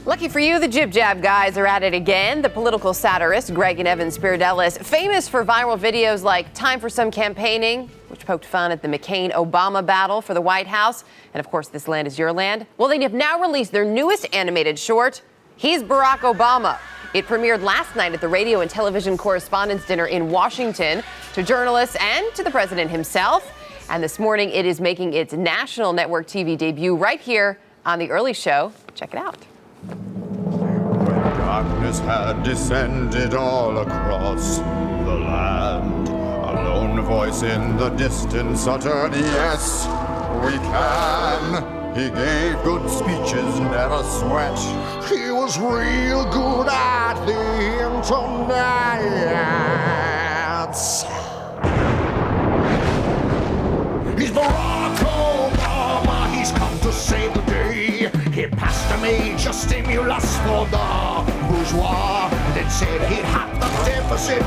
Lucky for you, the Jib-Jab guys are at it again. The political satirists, Greg and Evan Spiridelis, famous for viral videos like Time for Some Campaigning, which poked fun at the McCain-Obama battle for the White House, and of course, This Land Is Your Land. Well, they have now released their newest animated short, He's Barack Obama. It premiered last night at the Radio and Television Correspondents' Dinner in Washington to journalists and to the president himself. And this morning, it is making its national network TV debut right here on The Early Show. Check it out. When darkness had descended all across the land, a lone voice in the distance uttered, "Yes, we can." He gave good speeches, never sweat. He was real good at the internet. He's Barack Obama, he's come to save the day. He passed a major stimulus for the bourgeois, then said he'd have the deficit.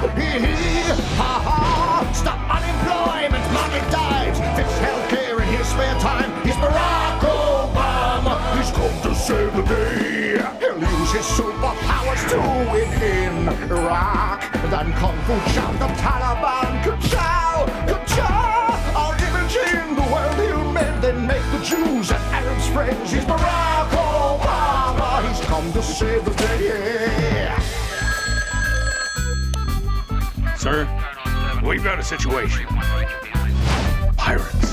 Stop unemployment, money dives, fix healthcare in his spare time. He's Barack Obama, he's come to save the day. He'll use his superpowers to win in Iraq. Then Kung Fu Chow, the Taliban, ka-chow, ka-chow. Our image in the world he'll mend, then make the Jews and Arabs friends. He's Barack Obama, he's come to save the day. Sir, we've got a situation. Pirates.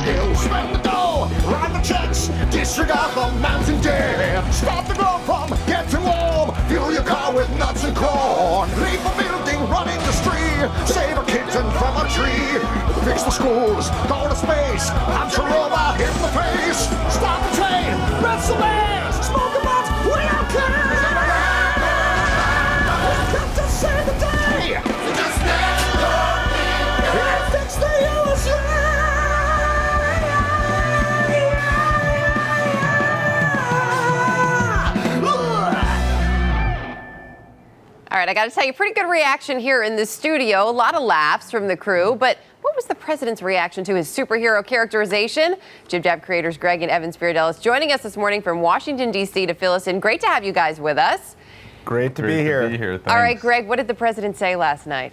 He'll spend the dough, write the checks, disregard the mountain debt. Stop the globe from getting warm, fuel your car with nuts and corn. Leave a building, run industry, save a kitten from a tree. Fix the schools, go to space, punch a robot in the face. Stop the train, rest the land, smoke a butt, we don't care. We've got to save the day. Just let go and fix the USA. All right, I got to tell you, pretty good reaction here in the studio. A lot of laughs from the crew, but what was the president's reaction to his superhero characterization? Jib-Jab creators Greg and Evan Spiridelis joining us this morning from Washington, D.C. to fill us in. Great to have you guys with us. Great to be here. Thanks. All right, Greg, what did the president say last night?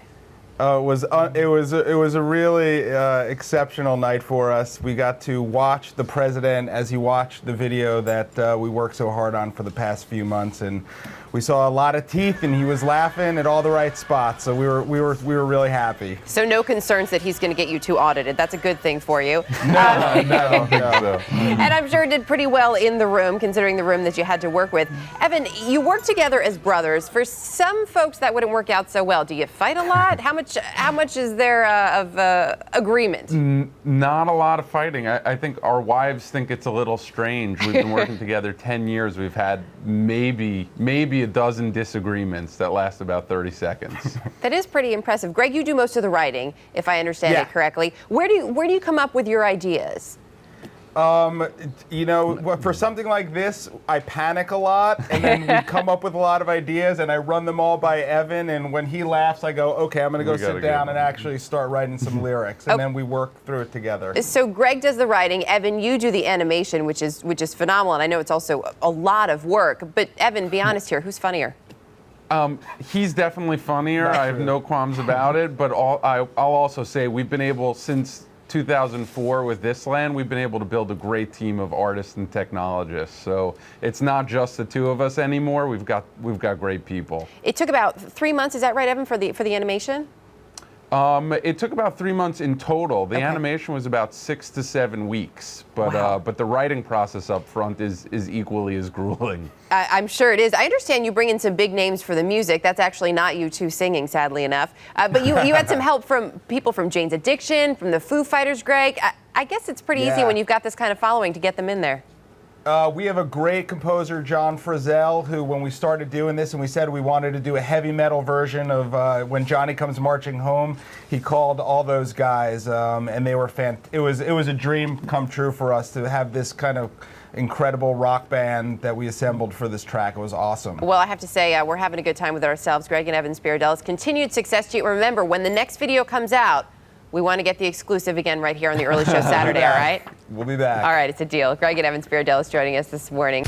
It was a really exceptional night for us. We got to watch the president as he watched the video that we worked so hard on for the past few months, and we saw a lot of teeth, and he was laughing at all the right spots. So we were really happy. So no concerns that he's going to get you too audited. That's a good thing for you. No. And I'm sure it did pretty well in the room, considering the room that you had to work with. Evan, you work together as brothers. For some folks, that wouldn't work out so well. Do you fight a lot? How much is there of agreement? Not a lot of fighting. I think our wives think it's a little strange. We've been working together 10 years. We've had maybe a dozen disagreements that last about 30 seconds. That is pretty impressive. Greg, you do most of the writing, if I understand it correctly. Where do you come up with your ideas? For something like this, I panic a lot, and then we come up with a lot of ideas, and I run them all by Evan, and when he laughs, I go, okay, I'm going to go sit down and actually start writing some lyrics, and then we work through it together. So Greg does the writing. Evan, you do the animation, which is phenomenal, and I know it's also a lot of work. But Evan, be honest here, who's funnier? He's definitely funnier. I have no qualms about it, but I'll also say we've been able, since 2004 with This Land, we've been able to build a great team of artists and technologists. So it's not just the two of us anymore. We've got great people. It took about 3 months, is that right, Evan, for the animation? It took about 3 months in total. The animation was about 6 to 7 weeks, but the writing process up front is equally as grueling. I'm sure it is. I understand you bring in some big names for the music. That's actually not you two singing, sadly enough. But you had some help from people from Jane's Addiction, from the Foo Fighters, Greg. I guess it's pretty easy when you've got this kind of following to get them in there. We have a great composer, John Frizzell, who, when we started doing this and we said we wanted to do a heavy metal version of When Johnny Comes Marching Home, he called all those guys, and they were it was a dream come true for us to have this kind of incredible rock band that we assembled for this track. It was awesome. Well, I have to say, we're having a good time with ourselves. Greg and Evan Spiridelis, continued success to you. Remember, when the next video comes out, we want to get the exclusive again right here on the Early Show Saturday, all right? We'll be back. All right, it's a deal. Greg and Evan Spiridelis joining us this morning.